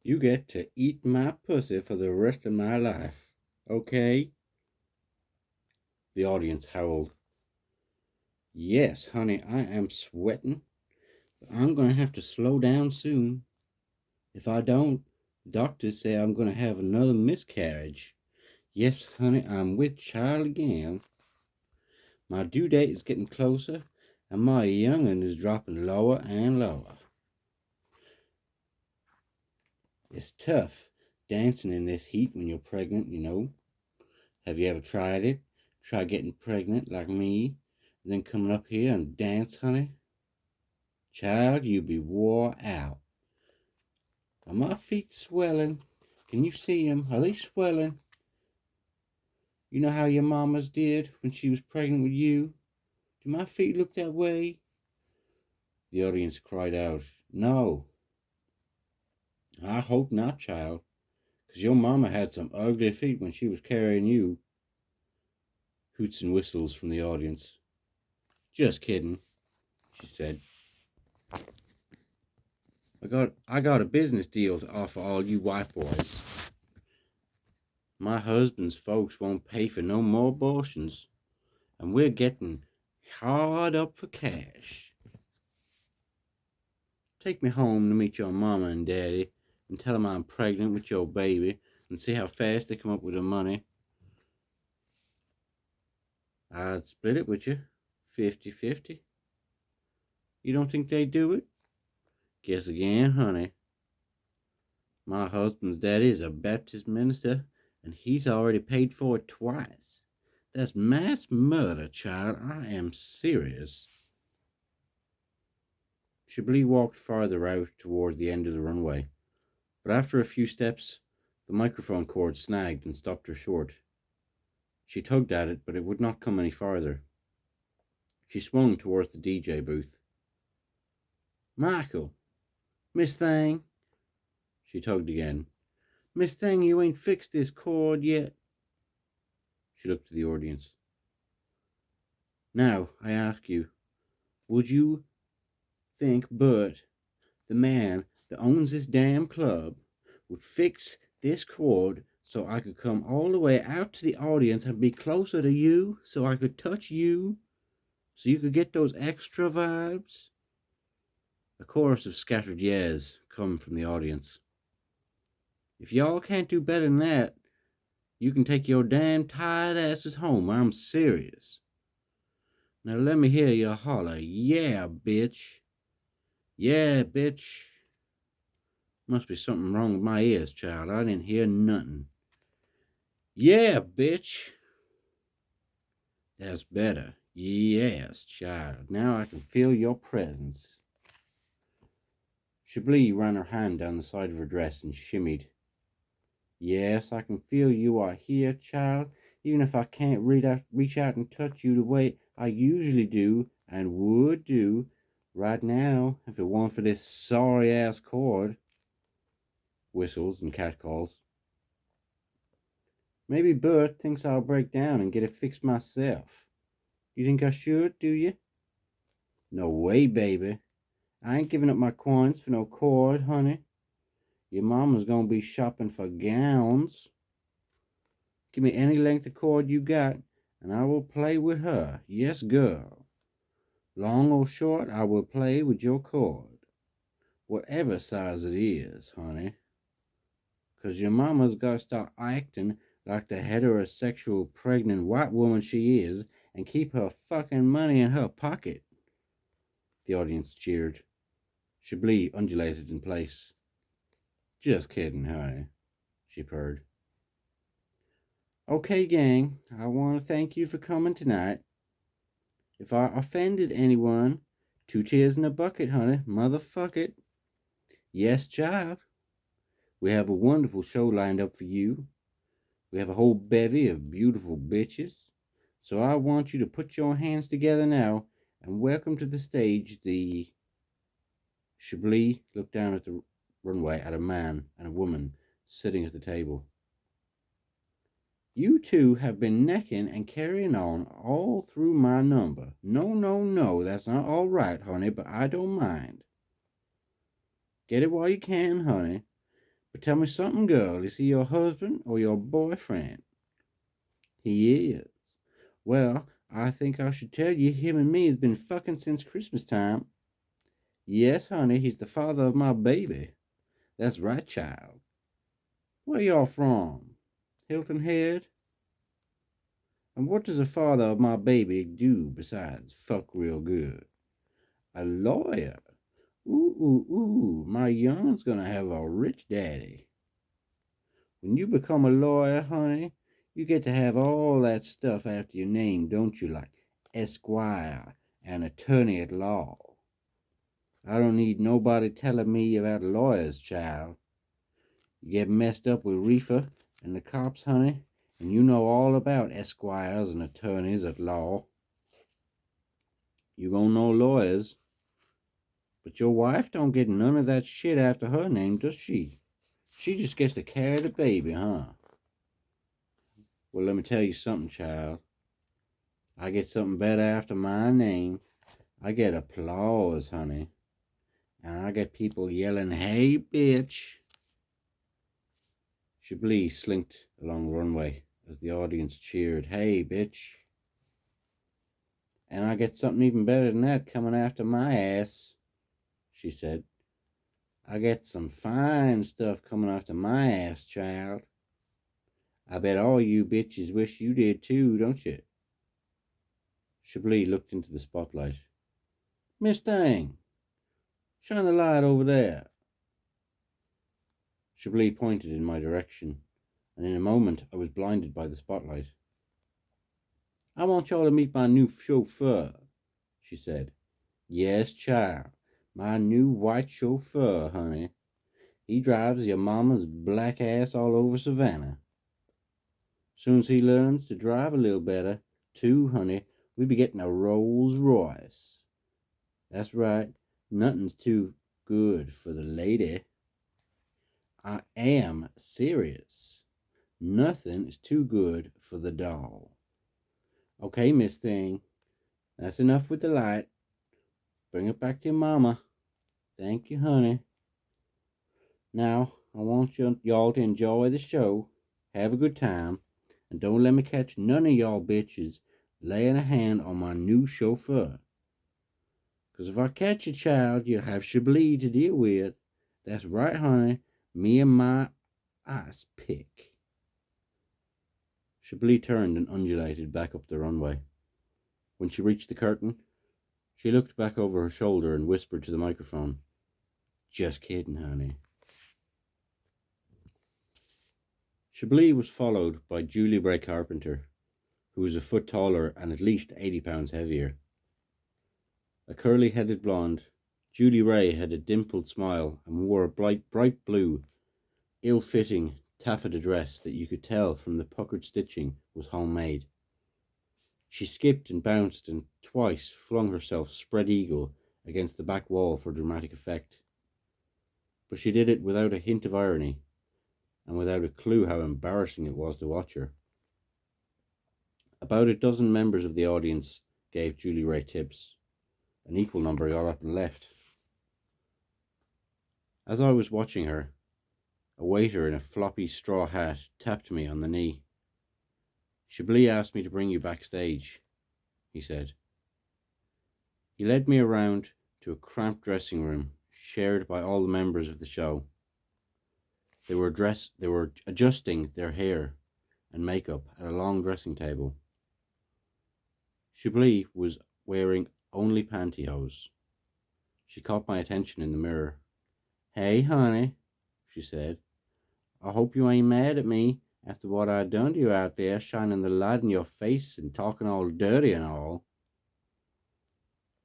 You get to eat my pussy for the rest of my life. Okay? The audience howled. Yes, honey, I am sweating, but I'm gonna have to slow down soon. If I don't, doctors say I'm gonna have another miscarriage. Yes, honey, I'm with child again. My due date is getting closer, and my young'un is dropping lower and lower. It's tough dancing in this heat when you're pregnant, you know. Have you ever tried it? Try getting pregnant like me, and then coming up here and dance, honey? Child, you be wore out. Are my feet swelling? Can you see them? Are they swelling? You know how your mamas did when she was pregnant with you? Do my feet look that way? The audience cried out, No, I hope not, child, 'cause your mama had some ugly feet when she was carrying you. Hoots and whistles from the audience. Just kidding, she said. I got a business deal to offer all you white boys. My husband's folks won't pay for no more abortions, and we're getting hard up for cash. Take me home to meet your mama and daddy and tell them I'm pregnant with your baby and see how fast they come up with the money. I'd split it with you, 50-50. You don't think they'd do it? Guess again, honey. My husband's daddy is a Baptist minister, and he's already paid for it twice. That's mass murder, child. I am serious. Chablis walked farther out toward the end of the runway, but after a few steps, the microphone cord snagged and stopped her short. She tugged at it, but it would not come any farther. She swung towards the DJ booth. Michael, Miss Thing. She tugged again. Miss Thing, you ain't fixed this cord yet. She looked to the audience. Now, I ask you, would you think Bert, the man that owns this damn club, would fix this cord so I could come all the way out to the audience and be closer to you so I could touch you so you could get those extra vibes? A chorus of scattered yes come from the audience. If y'all can't do better than that, you can take your damn tired asses home. I'm serious. Now let me hear you holler, yeah, bitch. Yeah, bitch. Must be something wrong with my ears, child. I didn't hear nothing. Yeah, bitch. That's better. Yes, child. Now I can feel your presence. Chablis ran her hand down the side of her dress and shimmied. Yes, I can feel you are here, child, even if I can't reach out and touch you the way I usually do and would do right now if it weren't for this sorry-ass cord. Whistles and catcalls. Maybe Bert thinks I'll break down and get it fixed myself. You think I should, do you? No way, baby. I ain't giving up my coins for no cord, honey. Your mama's gonna be shopping for gowns. Give me any length of cord you got, and I will play with her. Yes, girl. Long or short, I will play with your cord. Whatever size it is, honey. 'Cause your mama's gotta start acting like the heterosexual pregnant white woman she is and keep her fucking money in her pocket. The audience cheered. Chablis undulated in place. Just kidding, honey, she purred. Okay, gang, I want to thank you for coming tonight. If I offended anyone, 2 tears in a bucket, honey, motherfuck it. Yes, child. We have a wonderful show lined up for you. We have a whole bevy of beautiful bitches. So I want you to put your hands together now and welcome to the stage the... Chablis looked down at the runway at a man and a woman sitting at the table. You two have been necking and carrying on all through my number. No, that's not all right, honey, but I don't mind. Get it while you can, honey, But tell me something, girl. Is he your husband or your boyfriend? He is. Well, I think I should tell you him and me has been fucking since Christmas time. Yes, honey, he's the father of my baby. That's right, child. Where y'all from? Hilton Head? And what does the father of my baby do besides fuck real good? A lawyer. Ooh, ooh, ooh, my young'un's gonna have a rich daddy. When you become a lawyer, honey, you get to have all that stuff after your name, don't you? Like Esquire and Attorney at Law. I don't need nobody telling me about lawyers, child. You get messed up with reefer and the cops, honey, and you know all about esquires and attorneys at law. You gonna know lawyers, but your wife don't get none of that shit after her name, does she? She just gets to carry the baby, huh? Well, let me tell you something, child. I get something better after my name. I get applause, honey. And I get people yelling, "Hey, bitch." Chablis slinked along the runway as the audience cheered, "Hey, bitch." "And I get something even better than that coming after my ass," she said. "I get some fine stuff coming after my ass, child. I bet all you bitches wish you did too, don't you?" Chablis looked into the spotlight. "Miss Thing, shine the light over there." Chablis pointed in my direction, and in a moment I was blinded by the spotlight. "I want y'all to meet my new chauffeur," she said. "Yes, child, my new white chauffeur, honey. He drives your mama's black ass all over Savannah. Soon's he learns to drive a little better, too, honey, we be getting a Rolls Royce. That's right, nothing's too good for the lady. I am serious. Nothing is too good for the doll. Okay, Miss Thing, that's enough with the light. Bring it back to your mama. Thank you, honey. Now, I want y'all to enjoy the show, have a good time, and don't let me catch none of y'all bitches laying a hand on my new chauffeur. 'Cause if I catch a child, you'll have Chablis to deal with. That's right, honey, me and my ice pick." Chablis turned and undulated back up the runway. When she reached the curtain, she looked back over her shoulder and whispered to the microphone, "Just kidding, honey." Chablis was followed by Julie Bray Carpenter, who was a foot taller and at least 80 pounds heavier. A curly-headed blonde, Julie Ray had a dimpled smile and wore a bright blue, ill-fitting taffeta dress that you could tell from the puckered stitching was homemade. She skipped and bounced and twice flung herself spread-eagle against the back wall for dramatic effect. But she did it without a hint of irony, and without a clue how embarrassing it was to watch her. About a dozen members of the audience gave Julie Ray tips. An equal number got up and left. As I was watching her, a waiter in a floppy straw hat tapped me on the knee. "Chablis asked me to bring you backstage," he said. He led me around to a cramped dressing room shared by all the members of the show. They were adjusting their hair and makeup at a long dressing table. Chablis was wearing only pantyhose. She caught my attention in the mirror. "Hey, honey," she said. "I hope you ain't mad at me after what I done to you out there, shining the light in your face and talking all dirty and all."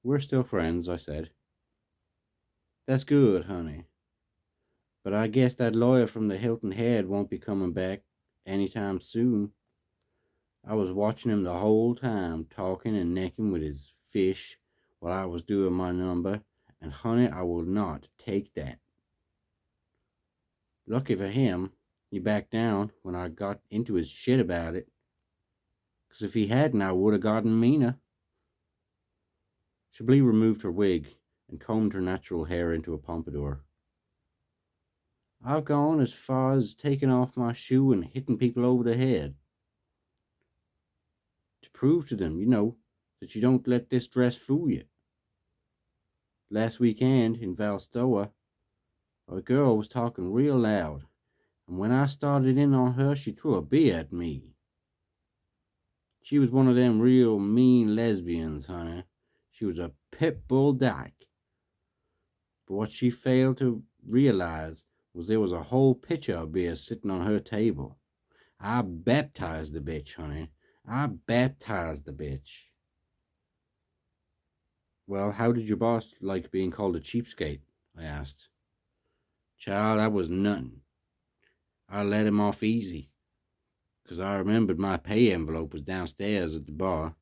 "We're still friends," I said. "That's good, honey. But I guess that lawyer from the Hilton Head won't be coming back anytime soon. I was watching him the whole time, talking and necking with his fish while I was doing my number, and honey, I will not take that. Lucky for him, he backed down when I got into his shit about it. 'Cause if he hadn't, I would have gotten meaner." Chablis removed her wig and combed her natural hair into a pompadour. I've gone as far as taking off my shoe and hitting people over the head to prove to them, that you don't let this dress fool you. Last weekend in Valstoa, a girl was talking real loud, and when I started in on her, she threw a beer at me. She was one of them real mean lesbians, honey. She was a pit bull dyke. But what she failed to realize was there was a whole pitcher of beer sitting on her table. I baptized the bitch, honey. I baptized the bitch. Well, how did your boss like being called a cheapskate? I asked. Child, that was nothing. I let him off easy, 'cause I remembered my pay envelope was downstairs at the bar.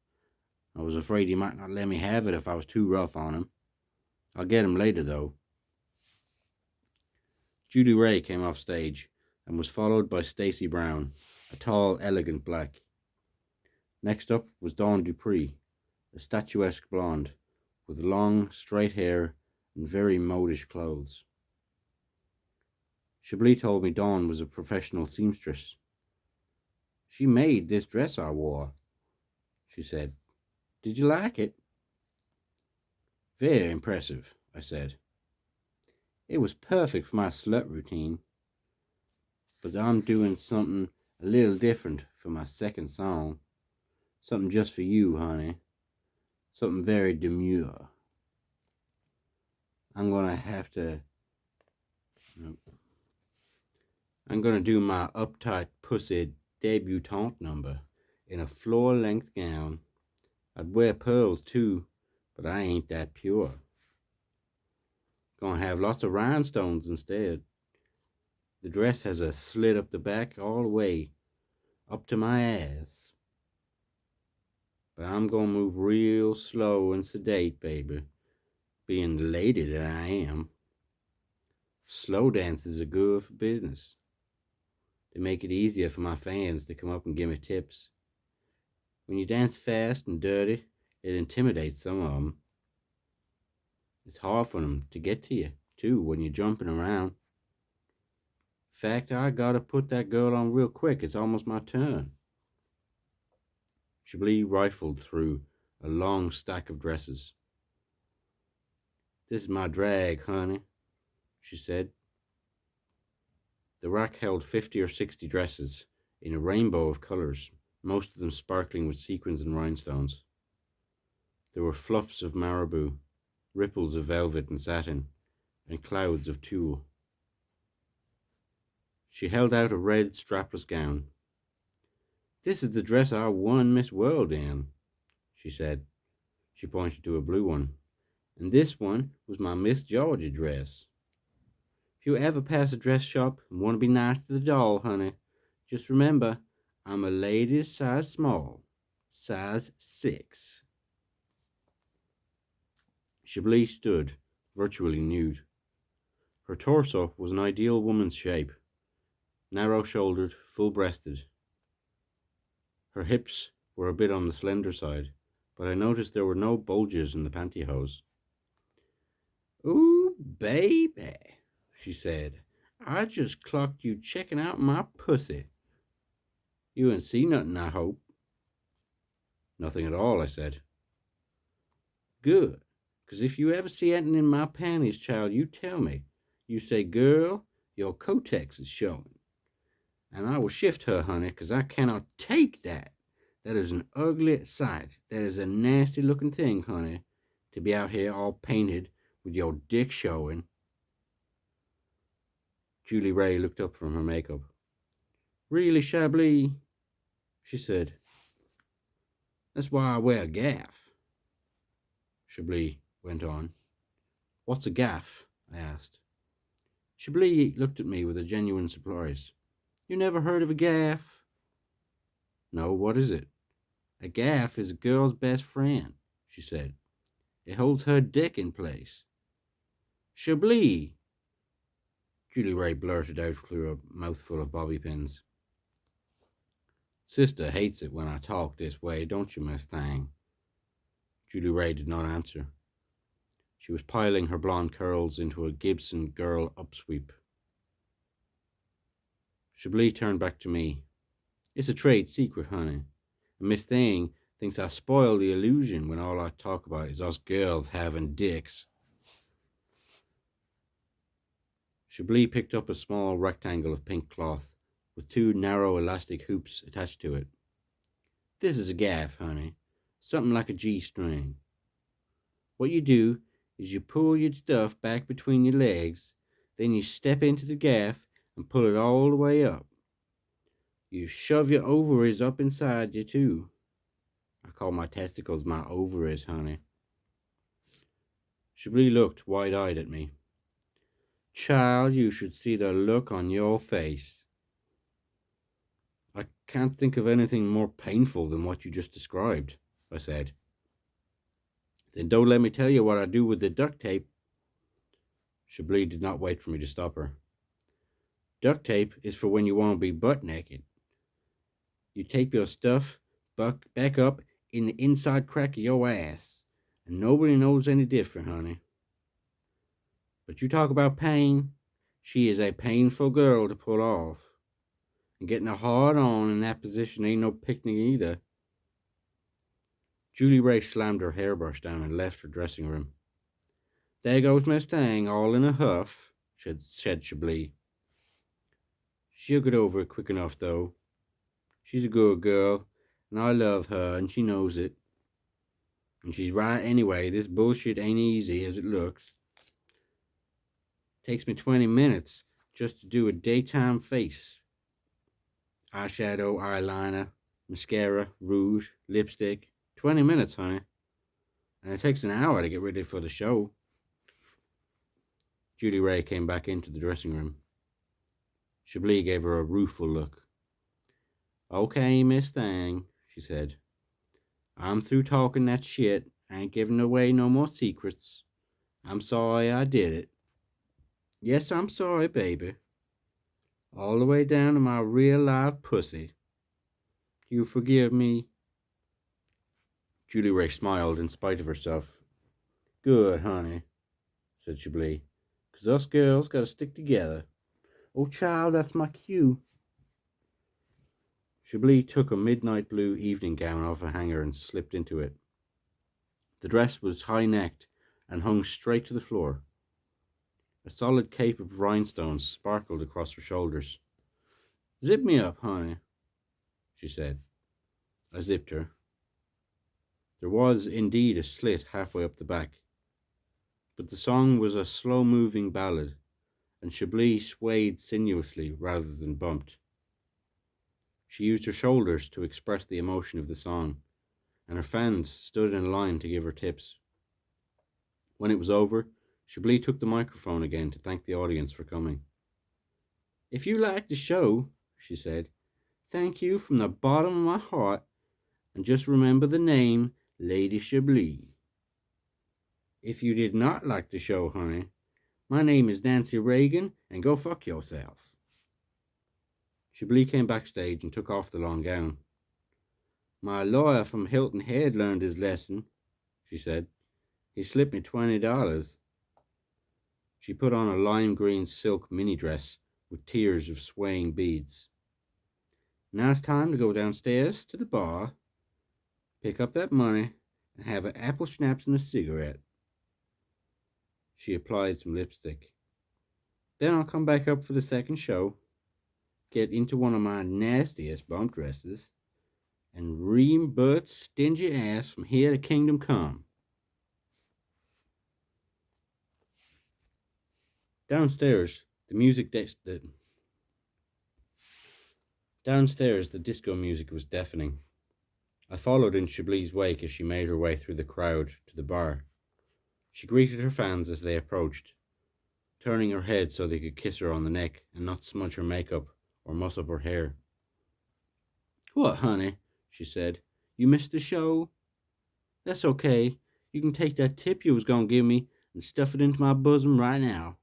I was afraid he might not let me have it if I was too rough on him. I'll get him later, though. Judy Ray came off stage and was followed by Stacy Brown, a tall, elegant black. Next up was Dawn Dupree, a statuesque blonde, with long, straight hair and very modish clothes. Chablis told me Dawn was a professional seamstress. She made this dress I wore, she said. Did you like it? Very impressive, I said. It was perfect for my slut routine, but I'm doing something a little different for my second song. Something just for you, honey. Something very demure. I'm gonna do my uptight pussy debutante number in a floor-length gown. I'd wear pearls too, but I ain't that pure. Gonna have lots of rhinestones instead. The dress has a slit up the back all the way up to my ass. But I'm gonna move real slow and sedate, baby, being the lady that I am. Slow dances are good for business. They make it easier for my fans to come up and give me tips. When you dance fast and dirty, it intimidates some of them. It's hard for them to get to you, too, when you're jumping around. In fact, I gotta put that girl on real quick. It's almost my turn. Chablis rifled through a long stack of dresses. This is my drag, honey, she said. The rack held 50 or 60 dresses in a rainbow of colors, most of them sparkling with sequins and rhinestones. There were fluffs of marabou, ripples of velvet and satin, and clouds of tulle. She held out a red strapless gown. This is the dress I won Miss World in, she said. She pointed to a blue one. And this one was my Miss Georgia dress. If you ever pass a dress shop and want to be nice to the doll, honey, just remember, I'm a ladies size small, size 6. Chablis stood, virtually nude. Her torso was an ideal woman's shape, narrow-shouldered, full-breasted. Her hips were a bit on the slender side, but I noticed there were no bulges in the pantyhose. Ooh, baby, she said. I just clocked you checking out my pussy. You ain't see nothing, I hope. Nothing at all, I said. Good, 'cause if you ever see anything in my panties, child, you tell me. You say, girl, your Kotex is showing. And I will shift her, honey, 'cause I cannot take that. That is an ugly sight. That is a nasty looking thing, honey, to be out here all painted with your dick showing. Julie Ray looked up from her makeup. Really, Chablis? She said. That's why I wear a gaff. Chablis went on. What's a gaff? I asked. Chablis looked at me with a genuine surprise. You never heard of a gaff? No, what is it? A gaff is a girl's best friend, she said. It holds her dick in place. Chablis! Julie Ray blurted out through a mouthful of bobby pins. Sister hates it when I talk this way, don't you, Miss Thang? Julie Ray did not answer. She was piling her blonde curls into a Gibson girl upsweep. Chablis turned back to me. It's a trade secret, honey. And Miss Thing thinks I spoil the illusion when all I talk about is us girls having dicks. Chablis picked up a small rectangle of pink cloth with two narrow elastic hoops attached to it. This is a gaff, honey. Something like a G-string. What you do is you pull your stuff back between your legs, then you step into the gaff and pull it all the way up. You shove your ovaries up inside you, too. I call my testicles my ovaries, honey. Chablis looked wide-eyed at me. Child, you should see the look on your face. I can't think of anything more painful than what you just described, I said. Then don't let me tell you what I do with the duct tape. Chablis did not wait for me to stop her. Duct tape is for when you want to be butt naked. You tape your stuff back up in the inside crack of your ass, and nobody knows any different, honey. But you talk about pain. She is a painful girl to pull off. And getting a hard on in that position ain't no picnic either. Julie Ray slammed her hairbrush down and left her dressing room. There goes Miss Thing, all in a huff, said Chablis. She'll get over it quick enough, though. She's a good girl, and I love her, and she knows it. And she's right anyway. This bullshit ain't easy as it looks. Takes me 20 minutes just to do a daytime face. Eyeshadow, eyeliner, mascara, rouge, lipstick. 20 minutes, honey. And it takes an hour to get ready for the show. Julie Ray came back into the dressing room. Chablis gave her a rueful look. Okay, Miss Thing, she said. I'm through talking that shit. I ain't giving away no more secrets. I'm sorry I did it. Yes, I'm sorry, baby. All the way down to my real live pussy. You forgive me? Julie Ray smiled in spite of herself. Good, honey, said Chablis. 'Cause us girls gotta stick together. Oh, child, that's my cue. Chablis took a midnight blue evening gown off a hanger and slipped into it. The dress was high-necked and hung straight to the floor. A solid cape of rhinestones sparkled across her shoulders. Zip me up, honey, she said. I zipped her. There was indeed a slit halfway up the back, but the song was a slow-moving ballad, and Chablis swayed sinuously rather than bumped. She used her shoulders to express the emotion of the song, and her fans stood in line to give her tips. When it was over, Chablis took the microphone again to thank the audience for coming. If you liked the show, she said, thank you from the bottom of my heart, and just remember the name, Lady Chablis. If you did not like the show, honey, my name is Nancy Reagan, and go fuck yourself. Chablis came backstage and took off the long gown. My lawyer from Hilton Head learned his lesson, she said. He slipped me $20. She put on a lime green silk mini dress with tiers of swaying beads. Now it's time to go downstairs to the bar, pick up that money, and have an apple schnapps and a cigarette. She applied some lipstick. Then I'll come back up for the second show, get into one of my nastiest bump dresses, and ream Bert's stingy ass from here to kingdom come. Downstairs, the disco music was deafening. I followed in Chablis' wake as she made her way through the crowd to the bar. She greeted her fans as they approached, turning her head so they could kiss her on the neck and not smudge her makeup or muss up her hair. What, honey? She said. You missed the show? That's okay. You can take that tip you was gonna give me and stuff it into my bosom right now.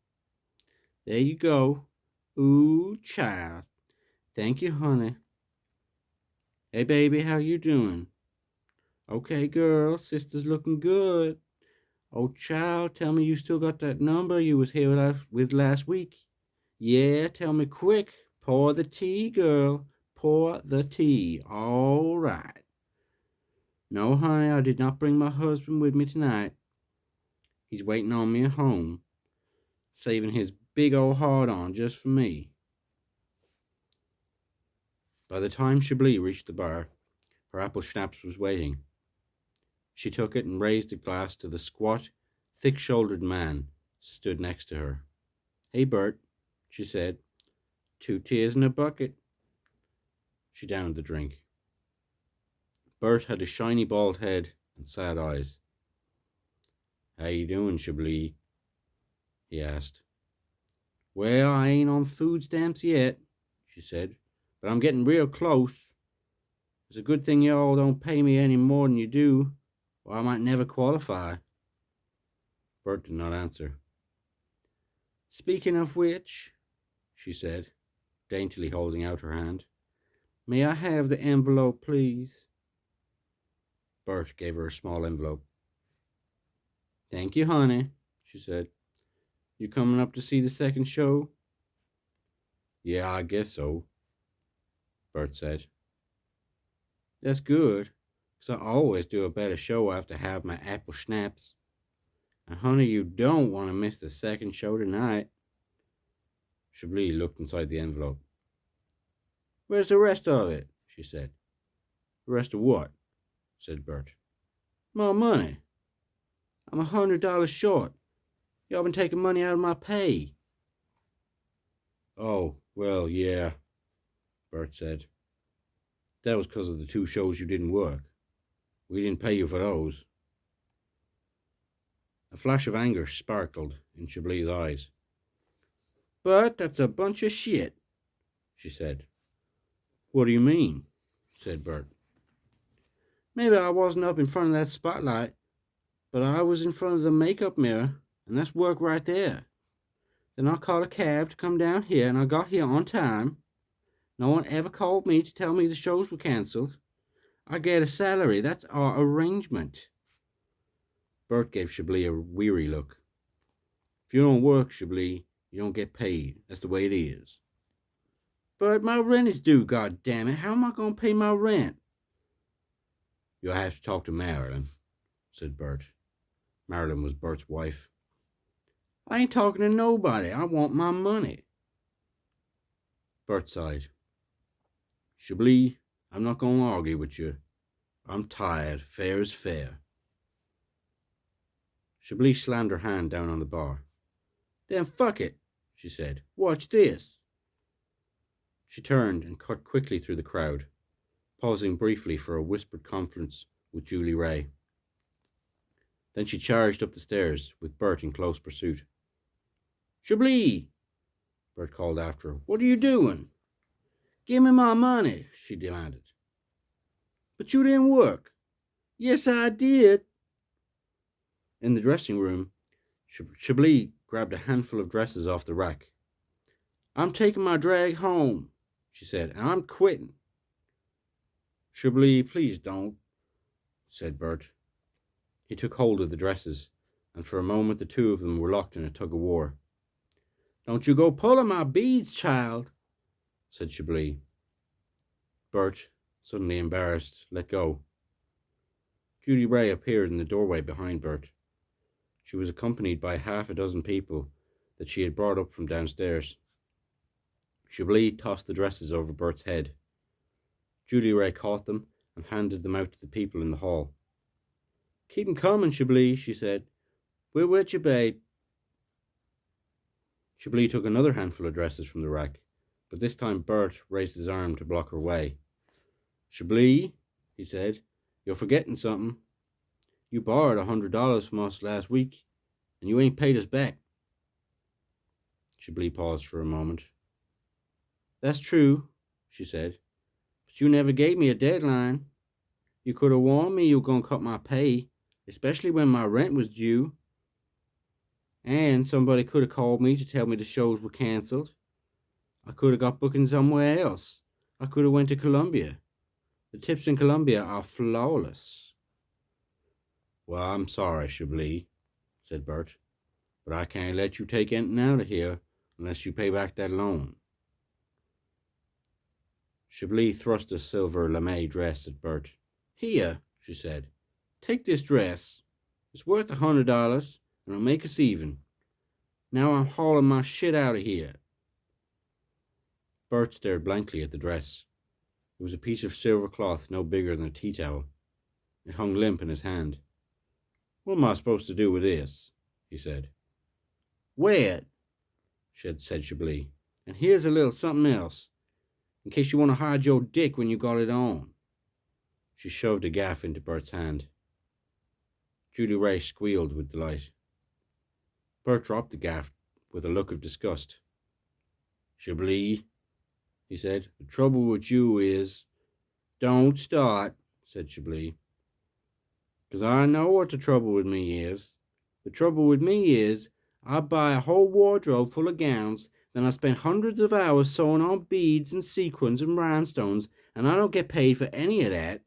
There you go. Ooh, child. Thank you, honey. Hey, baby, how you doing? Okay, girl, sister's looking good. Oh, child, tell me you still got that number you was here with last week. Yeah, tell me quick. Pour the tea, girl. Pour the tea. All right. No, honey, I did not bring my husband with me tonight. He's waiting on me at home, saving his big old heart on just for me. By the time Chablis reached the bar, her apple schnapps was waiting. She took it and raised the glass to the squat, thick-shouldered man stood next to her. Hey, Bert, she said. 2 tears in a bucket. She downed the drink. Bert had a shiny bald head and sad eyes. How you doing, Chablis? He asked. Well, I ain't on food stamps yet, she said, but I'm getting real close. It's a good thing y'all don't pay me any more than you do, or I might never qualify. Bert did not answer. Speaking of which, she said, daintily holding out her hand, may I have the envelope, please? Bert gave her a small envelope. Thank you, honey, she said. You coming up to see the second show? Yeah, I guess so, Bert said. That's good, 'cause I always do a better show after I have my apple schnapps. And honey, you don't want to miss the second show tonight. Chablis looked inside the envelope. Where's the rest of it? She said. The rest of what? Said Bert. My money. I'm $100 short. Y'all been taking money out of my pay. Oh, well, yeah, Bert said. That was because of the 2 shows you didn't work. We didn't pay you for those. A flash of anger sparkled in Chablis' eyes. But that's a bunch of shit, she said. What do you mean? Said Bert. Maybe I wasn't up in front of that spotlight, but I was in front of the makeup mirror, and that's work right there. Then I called a cab to come down here, and I got here on time. No one ever called me to tell me the shows were cancelled. I get a salary. That's our arrangement. Bert gave Chablis a weary look. If you don't work, Chablis, you don't get paid. That's the way it is. But my rent is due, goddammit. How am I going to pay my rent? You'll have to talk to Marilyn, said Bert. Marilyn was Bert's wife. I ain't talking to nobody. I want my money. Bert sighed. Chablis, I'm not going to argue with you. I'm tired. Fair is fair. Chablis slammed her hand down on the bar. Then fuck it, she said. Watch this. She turned and cut quickly through the crowd, pausing briefly for a whispered conference with Julie Ray. Then she charged up the stairs, with Bert in close pursuit. Chablis, Bert called after her. What are you doing? Give me my money, she demanded. But you didn't work. Yes, I did. In the dressing room, Chablis grabbed a handful of dresses off the rack. I'm taking my drag home, she said, and I'm quitting. Chablis, please don't, said Bert. He took hold of the dresses, and for a moment the 2 of them were locked in a tug-of-war. Don't you go pulling my beads, child, said Chablis. Bert, suddenly embarrassed, let go. Julie Ray appeared in the doorway behind Bert. She was accompanied by half a dozen people that she had brought up from downstairs. Chablis tossed the dresses over Bert's head. Julie Ray caught them and handed them out to the people in the hall. Keep 'em coming, Chablis, she said. We're with you, babe. Chablis took another handful of dresses from the rack, but this time Bert raised his arm to block her way. Chablis, he said, you're forgetting something. You borrowed $100 from us last week, and you ain't paid us back. Chablis paused for a moment. That's true, she said, but you never gave me a deadline. You could have warned me you were going to cut my pay, especially when my rent was due. And somebody could have called me to tell me the shows were cancelled. I could have got booking somewhere else. I could have went to Columbia. The tips in Columbia are flawless. Well, I'm sorry, Chablis, said Bert, but I can't let you take anything out of here unless you pay back that loan. Chablis thrust a silver lame dress at Bert. "Here," she said. "Take this dress. It's worth $100, and it'll make us even. Now I'm hauling my shit out of here." Bert stared blankly at the dress. It was a piece of silver cloth no bigger than a tea towel. It hung limp in his hand. "What am I supposed to do with this?" he said. "Wear it," said Chablis. "And here's a little something else, in case you want to hide your dick when you got it on." She shoved a gaff into Bert's hand. Julie Ray squealed with delight. Bert dropped the gaff with a look of disgust. "Chablis," he said, "the trouble with you is—" "Don't start," said Chablis. "'Cause I know what the trouble with me is. The trouble with me is, I buy a whole wardrobe full of gowns, then I spend hundreds of hours sewing on beads and sequins and rhinestones, and I don't get paid for any of that.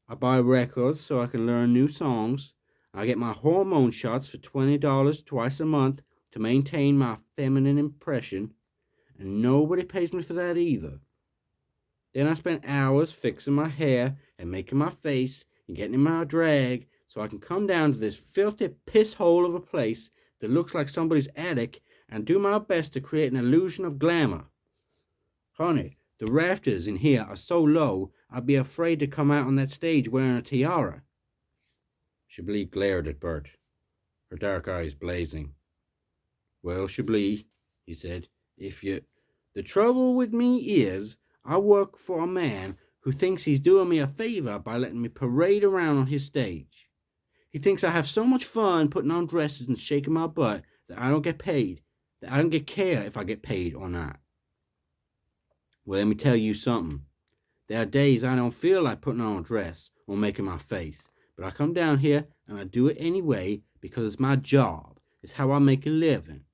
I buy records so I can learn new songs. I get my hormone shots for $20 twice a month to maintain my feminine impression, and nobody pays me for that either. Then I spend hours fixing my hair and making my face and getting in my drag so I can come down to this filthy piss hole of a place that looks like somebody's attic and do my best to create an illusion of glamour. Honey, the rafters in here are so low, I'd be afraid to come out on that stage wearing a tiara." Chablis glared at Bert, her dark eyes blazing. "Well, Chablis," he said, "the trouble with me is, I work for a man who thinks he's doing me a favor by letting me parade around on his stage. He thinks I have so much fun putting on dresses and shaking my butt that I don't get paid, that I don't get care if I get paid or not. Well, let me tell you something. There are days I don't feel like putting on a dress or making my face, but I come down here and I do it anyway because it's my job. It's how I make a living.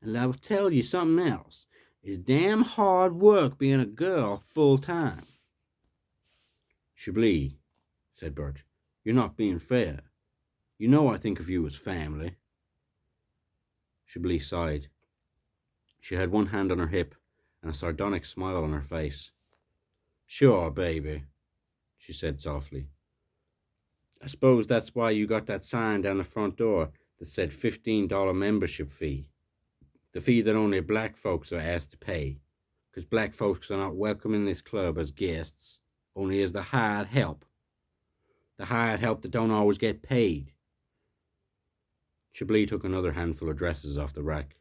And I will tell you something else. It's damn hard work being a girl full time." "Chablis," said Bert, "you're not being fair. You know I think of you as family." Chablis sighed. She had one hand on her hip and a sardonic smile on her face. "Sure, baby," she said softly. "I suppose that's why you got that sign down the front door that said $15 membership fee. The fee that only black folks are asked to pay, because black folks are not welcome in this club as guests, only as the hired help. The hired help that don't always get paid." Chablis took another handful of dresses off the rack.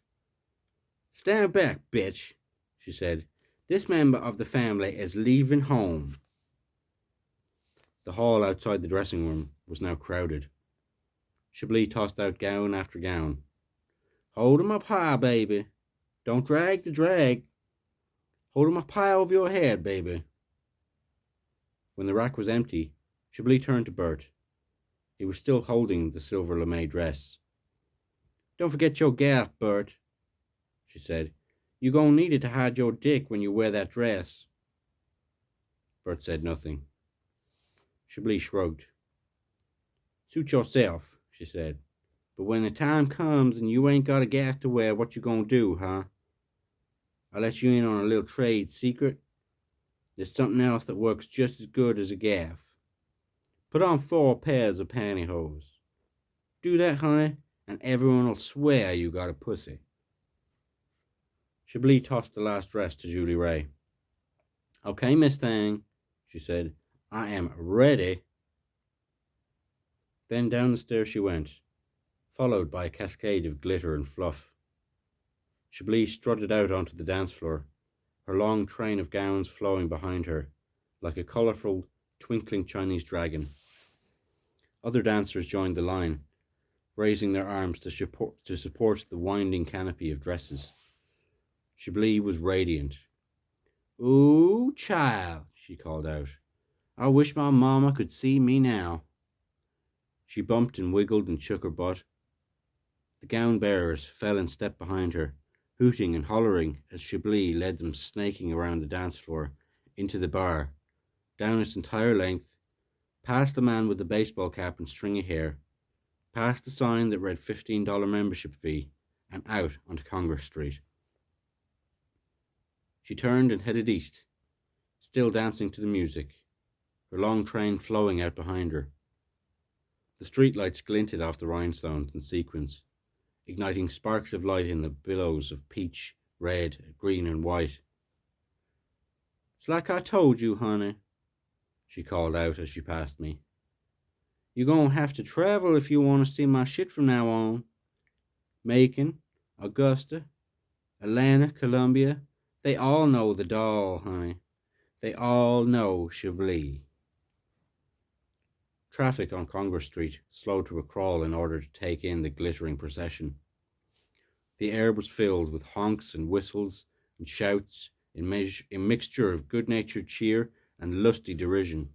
"Stand back, bitch," she said. "This member of the family is leaving home." The hall outside the dressing room was now crowded. Chablis tossed out gown after gown. "Hold 'em up high, baby. Don't drag the drag. Hold 'em up high over your head, baby." When the rack was empty, Chablis turned to Bert. He was still holding the silver lame dress. "Don't forget your gaff, Bert," she said. "You gonna need it to hide your dick when you wear that dress." Bert said nothing. Chablis shrugged. "Suit yourself," she said. "But when the time comes and you ain't got a gaff to wear, what you gonna do, huh? I'll let you in on a little trade secret. There's something else that works just as good as a gaff. Put on 4 pairs of pantyhose. Do that, honey, and everyone will swear you got a pussy." Chablis tossed the last dress to Julie Ray. "Okay, Miss Thing," she said. "I am ready." Then down the stairs she went, followed by a cascade of glitter and fluff. Chablis strutted out onto the dance floor, her long train of gowns flowing behind her, like a colourful, twinkling Chinese dragon. Other dancers joined the line, raising their arms to support the winding canopy of dresses. Chablis was radiant. "Ooh, child," she called out. "I wish my mama could see me now." She bumped and wiggled and shook her butt. The gown bearers fell in step behind her, hooting and hollering as Chablis led them snaking around the dance floor, into the bar, down its entire length, past the man with the baseball cap and stringy hair, past the sign that read $15 membership fee, and out onto Congress Street. She turned and headed east, still dancing to the music, her long train flowing out behind her. The streetlights glinted off the rhinestones and sequins, igniting sparks of light in the billows of peach, red, green, and white. "It's like I told you, honey," she called out as she passed me. "You're gonna have to travel if you want to see my shit from now on. Macon, Augusta, Atlanta, Columbia, they all know the doll, honey. They all know Chablis." Traffic on Congress Street slowed to a crawl in order to take in the glittering procession. The air was filled with honks and whistles and shouts in mixture of good-natured cheer and lusty derision.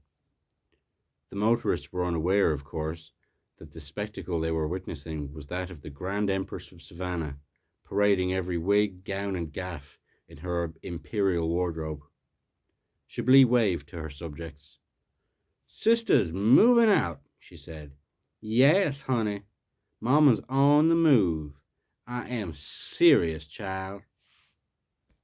The motorists were unaware, of course, that the spectacle they were witnessing was that of the Grand Empress of Savannah, parading every wig, gown, and gaff in her imperial wardrobe. Chablis waved to her subjects. "Sisters moving out," she said. "Yes, honey. Mama's on the move. I am serious, child."